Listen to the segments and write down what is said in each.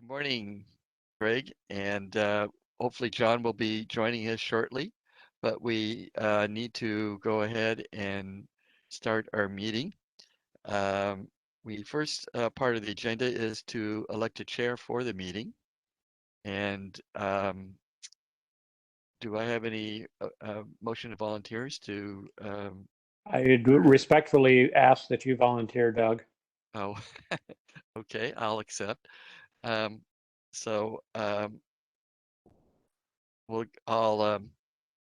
Good morning, Greg, and hopefully John will be joining us shortly, but we need to go ahead and start our meeting. Um, we first part of the agenda is to elect a chair for the meeting, and do I have any motion of volunteers to? I do respectfully ask that you volunteer, Doug. Oh, okay, I'll accept. Um, so I'll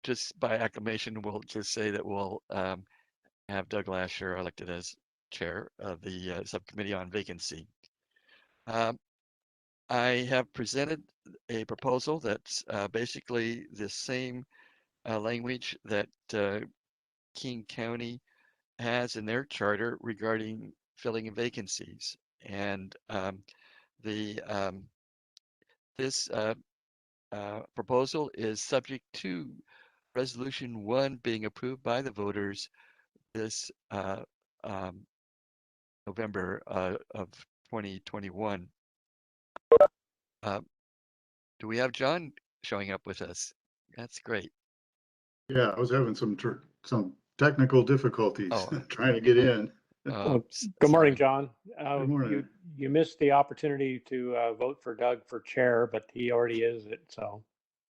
just by acclamation, we'll just say that we'll have Doug Lasher elected as chair of the subcommittee on vacancy. Um, I have presented a proposal that's basically the same language that King County has in their charter regarding filling in vacancies. And the this proposal is subject to Resolution 1 being approved by the voters this um, November of 2021. Do we have John showing up with us? That's great. Yeah, I was having some technical difficulties Oh, trying to get in. Well, good morning, sorry. John. Good morning. You missed the opportunity to vote for Doug for chair, but he already is it.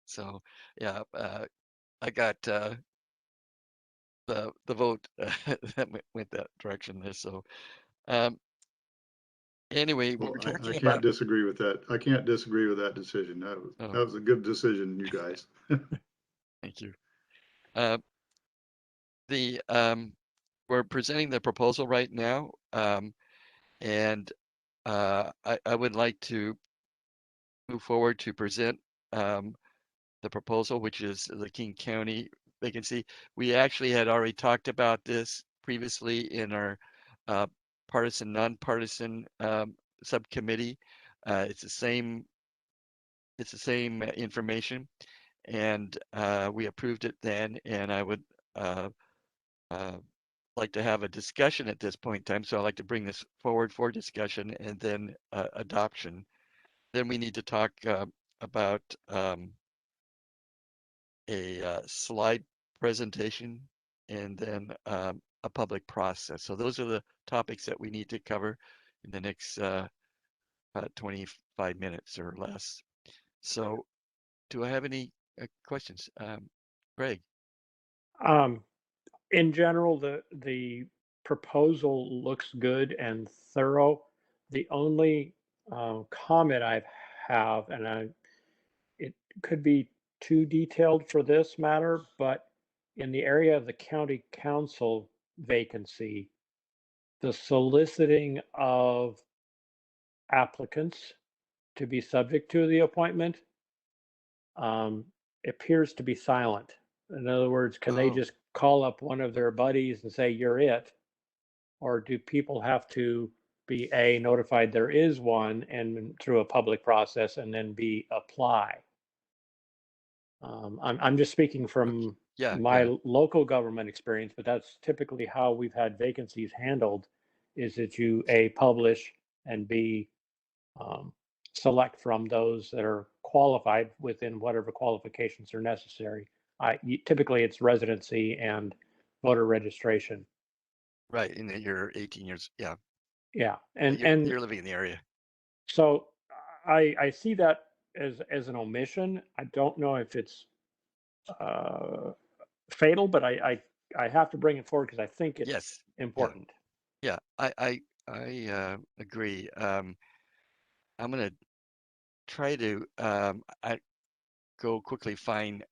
So yeah, I got the vote that went that direction there. So anyway, we Well, were I talking can't about. disagree with that. I can't disagree with that decision. That Oh, was a good decision, you guys. thank you. The we're presenting the proposal right now, and I would like to move forward to present the proposal, which is the King County vacancy. We actually had already talked about this previously in our partisan, nonpartisan subcommittee. It's the same. It's the same information, and we approved it then. And I would uh, like to have a discussion at this point in time. So I'd like to bring this forward for discussion and then adoption. Then we need to talk about a slide presentation and then a public process. So those are the topics that we need to cover in the next 25 minutes or less. So do I have any questions? Greg? In general, the proposal looks good and thorough. The only comment I have, and it could be too detailed for this matter, but in the area of the county council vacancy, the soliciting of applicants to be subject to the appointment um, appears to be silent. In other words, can they Oh, just call up one of their buddies and say, you're it? Or do people have to be notified there is one and through a public process and then B, apply? I'm just speaking okay. from Yeah, my yeah, local government experience, but that's typically how we've had vacancies handled, is that you A, publish, and B, um, select from those that are qualified within whatever qualifications are necessary. Typically it's residency and voter registration. right. And that you're 18 years. Yeah, Yeah, that and you're living in the area. so I see that as an omission. I don't know if it's uh, fatal, but I have to bring it forward because I think it's Yes. Yeah. important. Yeah. I agree. I'm gonna try to I go quickly find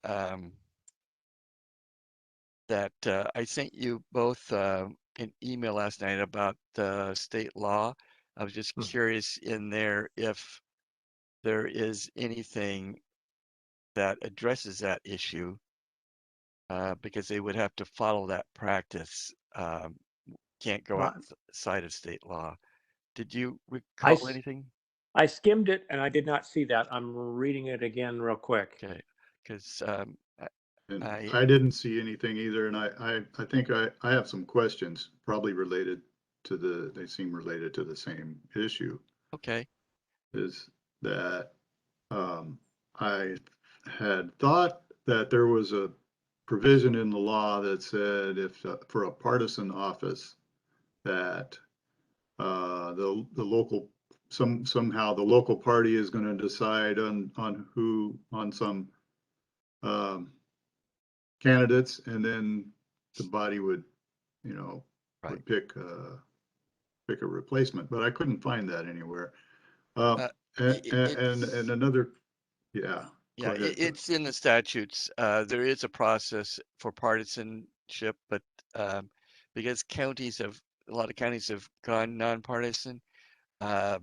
that I sent you both an email last night about the state law. I was just curious in there if there is anything that addresses that issue because they would have to follow that practice. Can't go Uh, outside of state law. Did you I recall anything? I skimmed it and I did not see that. I'm reading it again real quick. Okay, because And I I didn't see anything either. And I think I have some questions probably related to they seem related to the same issue. okay. Is that I had thought that there was a provision in the law that said if for a partisan office that the local somehow the local party is going to decide on some candidates, and then the body would Right. would pick a replacement, but I couldn't find that anywhere. And another, yeah. Yeah, Go ahead. it's in the statutes. There is a process for partisanship, but because a lot of counties have gone nonpartisan, uh,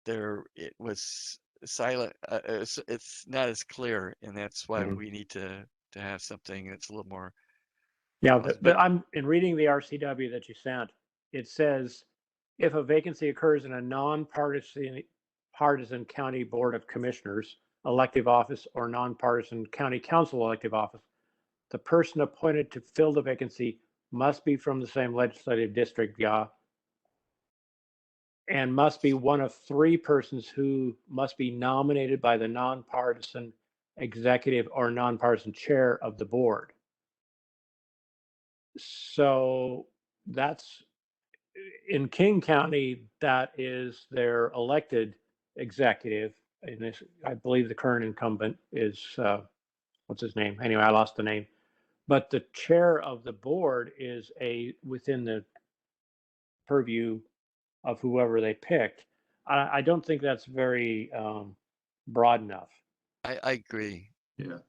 it was silent. It's not as clear, and that's why Mhm. we need to have something that's a little more. Yeah, But but I'm in reading the RCW that you sent. It says if a vacancy occurs in a nonpartisan county board of commissioners elective office or nonpartisan county council elective office, the person appointed to fill the vacancy must be from the same legislative district, and must be one of three persons who must be nominated by the nonpartisan executive or nonpartisan chair of the board. So that's in King County, that is their elected executive. And this, I believe the current incumbent is, what's his name? Anyway, I lost the name. But the chair of the board is within the purview of whoever they picked. I don't think that's very broad enough. I agree. Yeah.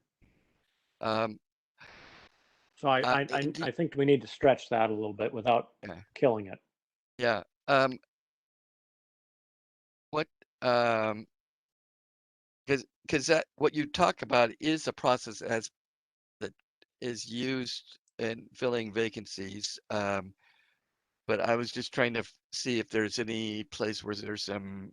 Um, So I think we need to stretch that a little bit without killing it. Yeah. What because that what you talk about is a process that is used in filling vacancies. But I was just trying to see if there's any place where there's some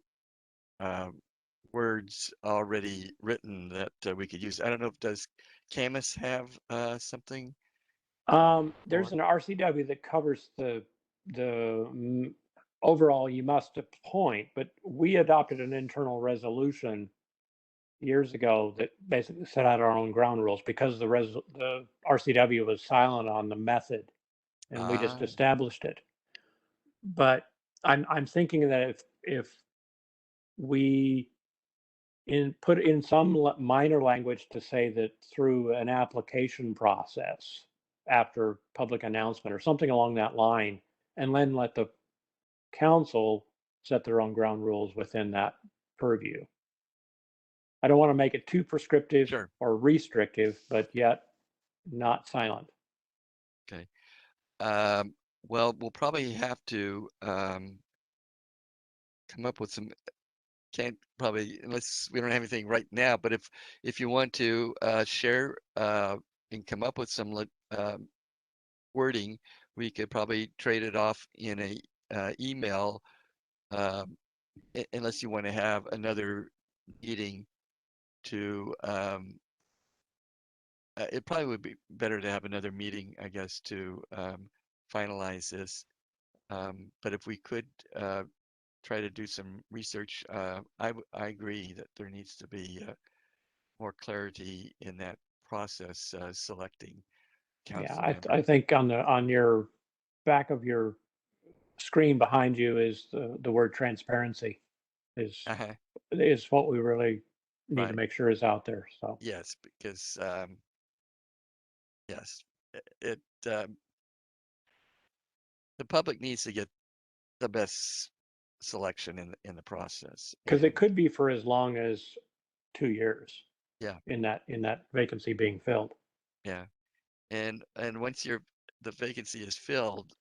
words already written that we could use. I don't know if does Camus have something? There's an RCW that covers the overall you must appoint, but we adopted an internal resolution years ago that basically set out our own ground rules because the RCW was silent on the method, and we just established it. But I'm thinking that if we put in some minor language to say that through an application process after public announcement or something along that line, and then let the council set their own ground rules within that purview. I don't want to make it too prescriptive Sure. or restrictive, but yet not silent. Okay. Well, we'll probably have to come up with some. Can't probably unless we don't have anything right now. But if you want to share and come up with some wording, we could probably trade it off in a email. Unless you want to have another meeting to it probably would be better to have another meeting, I guess, to finalize this. But if we could try to do some research, I agree that there needs to be more clarity in that process selecting council Yeah, members. I think on your back of your screen behind you is the word transparency is what we really need Right. to make sure is out there. So Yes, because yes, it the public needs to get the best selection in the process. because it And could be for as long as 2 years. yeah, in that vacancy being filled. yeah, and once the vacancy is filled,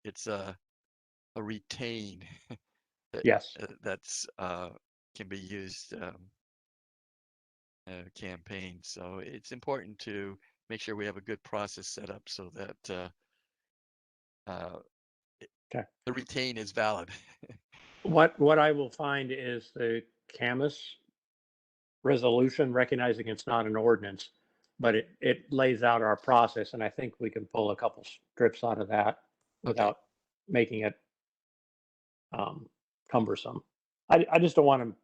it's a retain Yes. that's can be used campaign. So it's important to make sure we have a good process set up so that Okay. the retain is valid. What I will find is the Camus resolution, recognizing it's not an ordinance, but it lays out our process, and I think we can pull a couple strips out of that Okay. without making it cumbersome. I just don't want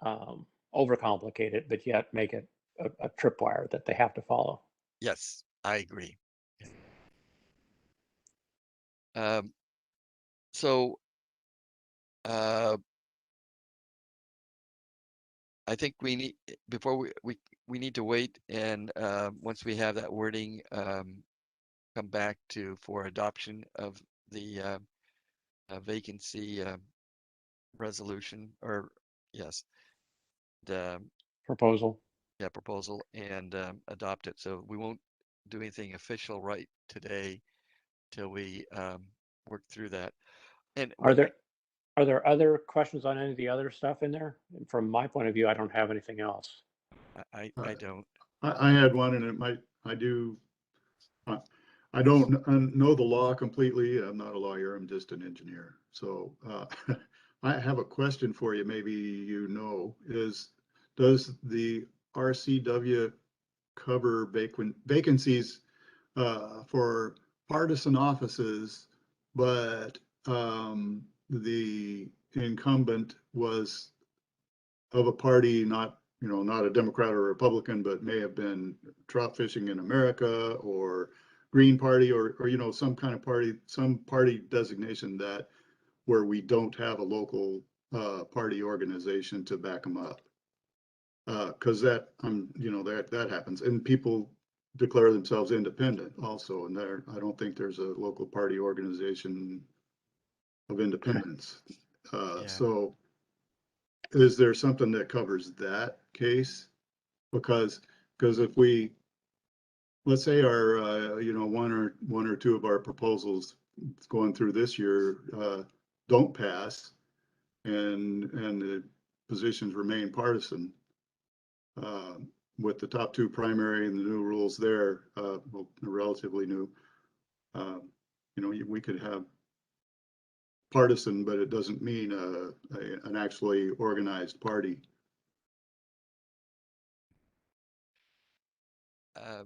to overcomplicate it, but yet make it a tripwire that they have to follow. Yes, I agree. Um, so I think we need before we need to wait and once we have that wording, come back to for adoption of the vacancy resolution or yes, the Proposal. yeah proposal and adopt it. So we won't do anything official right today till we work through that. And Are when we, there other questions on any of the other stuff in there? From my point of view, I don't have anything else. I don't. I had one and it might, I, I don't know the law completely. I'm not a lawyer. I'm just an engineer. So I have a question for you. Maybe you know, does the RCW cover vacancies for partisan offices, but the incumbent was of a party, not, not a Democrat or Republican, but may have been trout fishing in America or Green Party or, some kind of party, some party designation that where we don't have a local party organization to back them up. Because that, that happens, and people declare themselves independent also, and I don't think there's a local party organization of independence. Yeah. So is there something that covers that case? Because if we, let's say our, one or two of our proposals going through this year don't pass, and the positions remain partisan, with the top two primary and the new rules there, well, relatively new, we could have partisan, but it doesn't mean an actually organized party. Uh,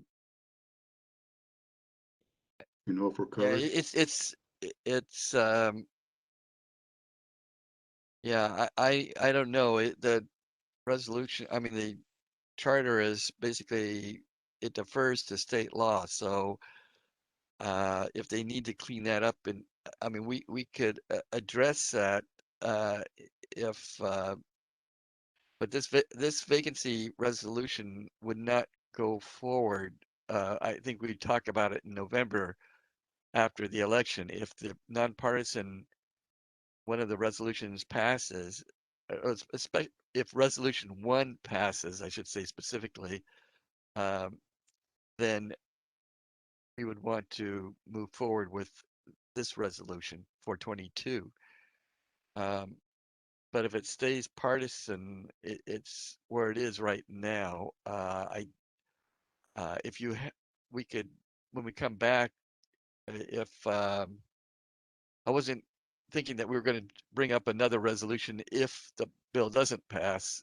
If we're yeah, covered. it's yeah, I don't know. The resolution, I mean the charter is basically it defers to state law. So if they need to clean that up and I mean we could address that if but this vacancy resolution would not go forward. I think we talked about it in November after the election. If the nonpartisan one of the resolutions passes, especially if resolution 1 passes, I should say specifically, um, then we would want to move forward with this resolution for 22. Um, but if it stays partisan, it's where it is right now. If we could, when we come back, if I wasn't thinking that we were going to bring up another resolution if the bill doesn't pass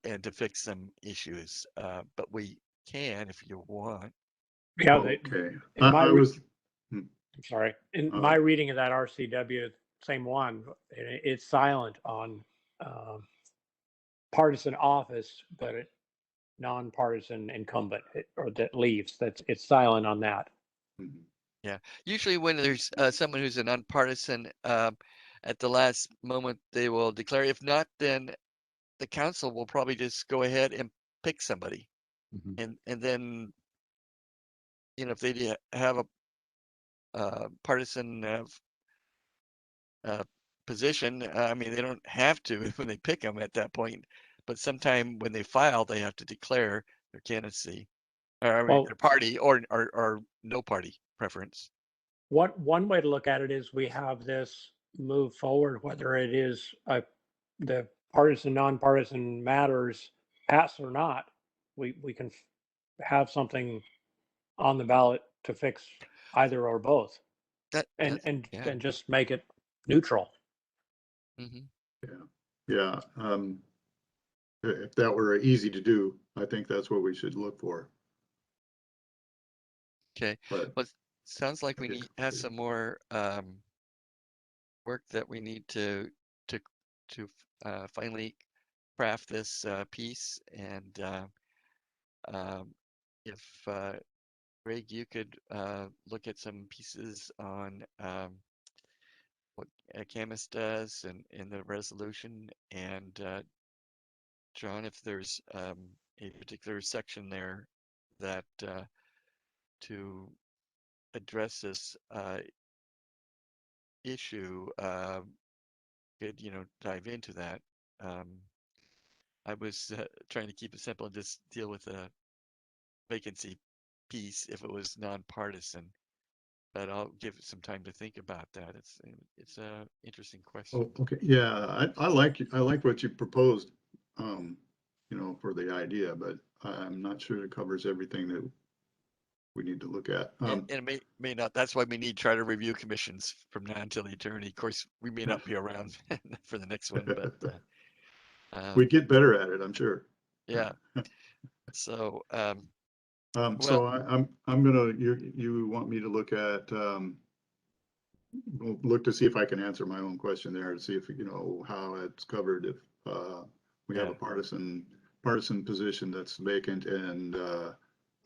and to fix some issues, but we can if you want. Yeah, Okay. in my I was. I'm sorry. In my reading of that RCW, same one, it's silent on partisan office, but nonpartisan incumbent or that leaves. It's silent on that. Yeah, usually when there's someone who's a nonpartisan, at the last moment they will declare. If not, then the council will probably just go ahead and pick somebody, and then if they have a partisan position, I mean they don't have to when they pick them at that point, but sometime when they file, they have to declare their candidacy, or I mean Well, their party or no party preference. one way to look at it is we have this move forward, whether it is the partisan, nonpartisan matters pass or not, we can have something on the ballot to fix either or both, That and that's yeah. just make it neutral. Mm-hmm. Yeah. If that were easy to do, I think that's what we should look for. Okay. But Well, sounds like we have some more work that we need to to finally craft this piece. And if Greg, you could look at some pieces on what Camus does and in the resolution, and John, if there's a particular section there that to address this issue, could dive into that. Um, I was trying to keep it simple and just deal with a vacancy piece if it was nonpartisan, but I'll give it some time to think about that. It's a interesting question. Oh, okay, yeah, I like what you proposed, for the idea, but I'm not sure it covers everything that we need to look at. And it may not. That's why we need charter review commissions from now until eternity. Of course, we may not be around for the next one, but We get better at it, I'm sure. yeah. So well, So I'm gonna, you want me to look at, look to see if I can answer my own question there, to see if, how it's covered if, we have yeah, a partisan position that's vacant and,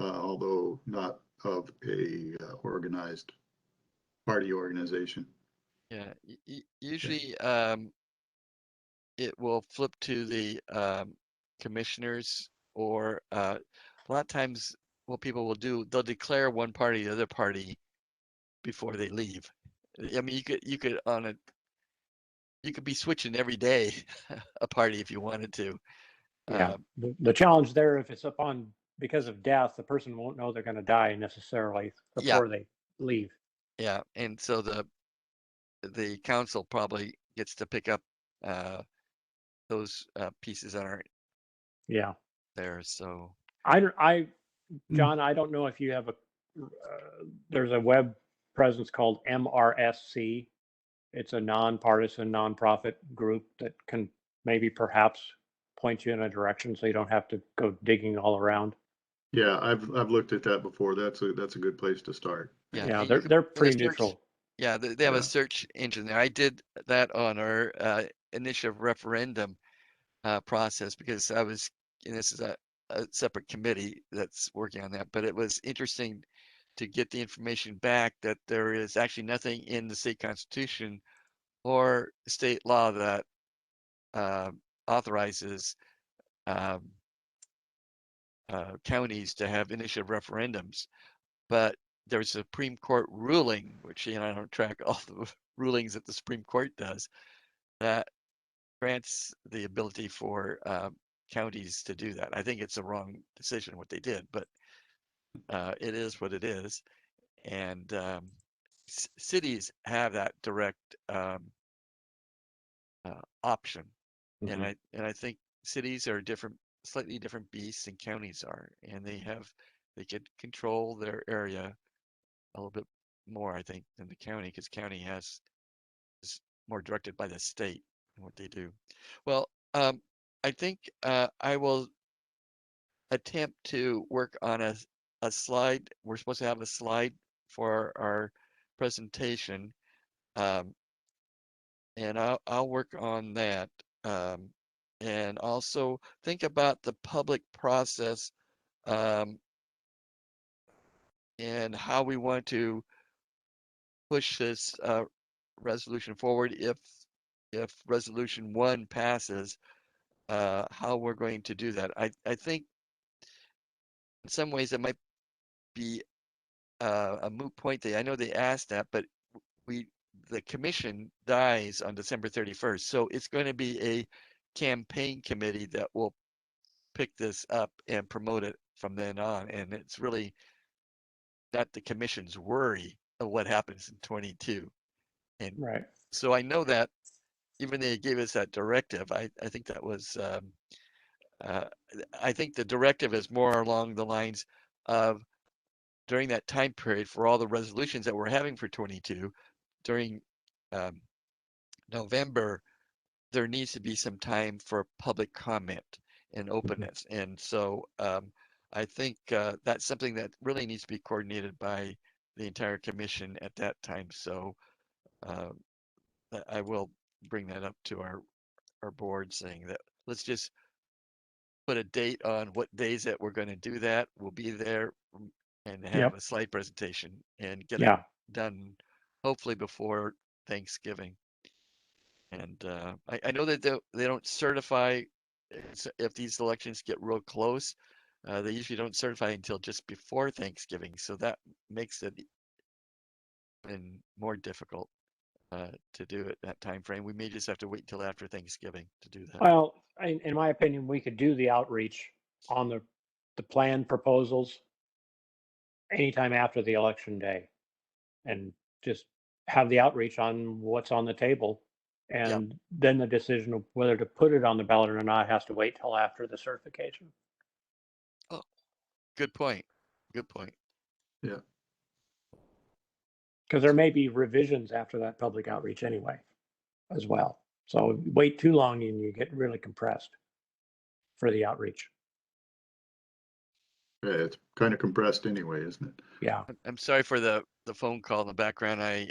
although not of a organized party organization. yeah. Okay. Usually, it will flip to the commissioners, or a lot of times, what people will do, they'll declare one party, the other party before they leave. I mean, you could be switching every day a party if you wanted to. Yeah. Um, The challenge there, if it's upon because of death, the person won't know they're going to die necessarily yeah, before they leave. yeah, and so the council probably gets to pick up uh, those pieces that aren't Yeah. there. So John, I don't know if you have there's a web presence called MRSC. It's a nonpartisan, nonprofit group that can maybe perhaps point you in a direction so you don't have to go digging all around. Yeah, I've looked at that before. That's a good place to start. yeah, Yeah, and you can they're in the pretty search. neutral. Yeah, they have a Yeah. search engine there. I did that on our initiative referendum process because and this is a separate committee that's working on that, but it was interesting to get the information back that there is actually nothing in the state constitution or state law that uh, authorizes um, counties to have initiative referendums. But there's a Supreme Court ruling, which I don't track all the rulings that the Supreme Court does, that grants the ability for counties to do that. I think it's a wrong decision what they did, but it is what it is. And cities have that direct option, and Hmm. I think cities are different, slightly different beasts than counties are, and they could control their area a little bit more, I think, than the county, because county is more directed by the state and what they do. Well, I think I will attempt to work on a slide. We're supposed to have a slide for our presentation, um, and I'll work on that. Um, and also think about the public process, um, and how we want to push this resolution forward if resolution one passes, how we're going to do that. I think in some ways it might be a moot point. I know they asked that, but we the commission dies on December 31st, so it's going to be a campaign committee that will pick this up and promote it from then on, and it's really not the commission's worry of what happens in 22. And Right. so I know that even they gave us that directive, I think that was uh, I think the directive is more along the lines of during that time period for all the resolutions that we're having for 22 during um, November, there needs to be some time for public comment and Mhm. openness. And so I think that's something that really needs to be coordinated by the entire commission at that time. So uh, I will bring that up to our our board saying that let's just put a date on what days that we're going to do that. We'll be there and have Yep. a slide presentation and get it Yeah. done hopefully before Thanksgiving. And I know that they don't certify if these elections get real close. They usually don't certify until just before Thanksgiving, so that makes it even more difficult to do it that time frame. We may just have to wait until after Thanksgiving to do that. Well, in my opinion, we could do the outreach on the plan proposals anytime after the election day, and just have the outreach on what's on the table. Yeah, And then the decision of whether to put it on the ballot or not has to wait till after the certification. oh, good point. Good point. Yeah. Because there may be revisions after that public outreach anyway, as well. So wait too long and you get really compressed for the outreach. Yeah, it's kind of compressed anyway, isn't it? Yeah. I'm sorry for the phone call in the background. I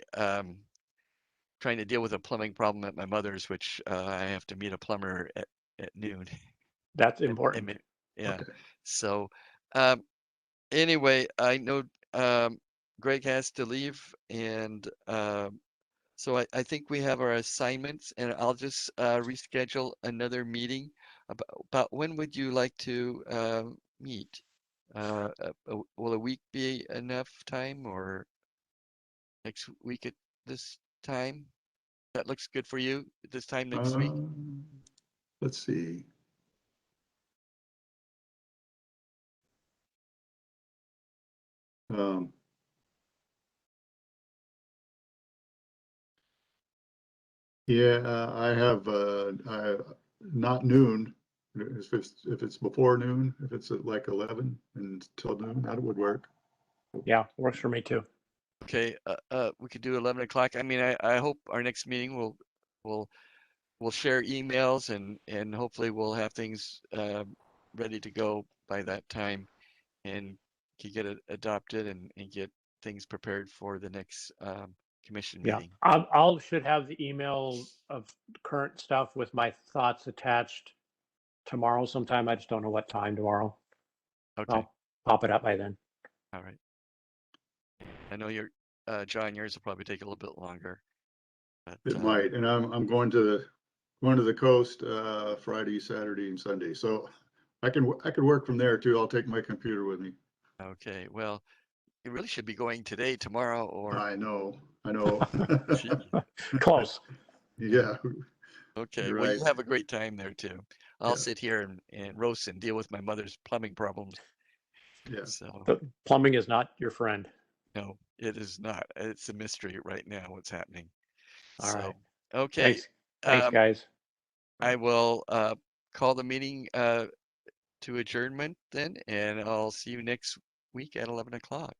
trying to deal with a plumbing problem at my mother's, which I have to meet a plumber at noon. That's And important. yeah, Okay. so um, anyway, I know Greg has to leave, and so I think we have our assignments, and I'll just reschedule another meeting. About when would you like to meet? Will a week be enough time, or next week at this time? That looks good for you at this time next week? Let's see. Um, yeah, I have not noon. If it's before noon, if it's at like 11 until noon, that would work. Yeah, works for me too. Okay, we could do 11 o'clock. I mean, I hope our next meeting will we'll share emails and hopefully we'll have things ready to go by that time and can get it adopted and get things prepared for the next commission Yeah, meeting. I'll should have the email of current stuff with my thoughts attached tomorrow sometime. I just don't know what time tomorrow. Okay, I'll pop it up by then. all right. I know John, yours will probably take a little bit longer, but It might, and I'm going to the coast Friday, Saturday, and Sunday. So I can work from there too. I'll take my computer with me. okay. Well, you really should be going today, tomorrow, or I know. gee. Close. Yeah, Okay, you're well, you right. have a great time there too. I'll Yeah, sit here and roast and deal with my mother's plumbing problems. yeah. So, The plumbing is not your friend. no, it is not. It's a mystery right now what's happening. All right. So, okay, Thanks. Thanks, um, guys. I will call the meeting to adjournment then, and I'll see you next week at 11 o'clock.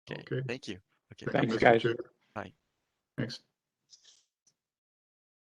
Okay, Okay. thank you. Okay, Thank you, Thanks, bye-bye. Mr. guys. Chair. Bye. Thanks.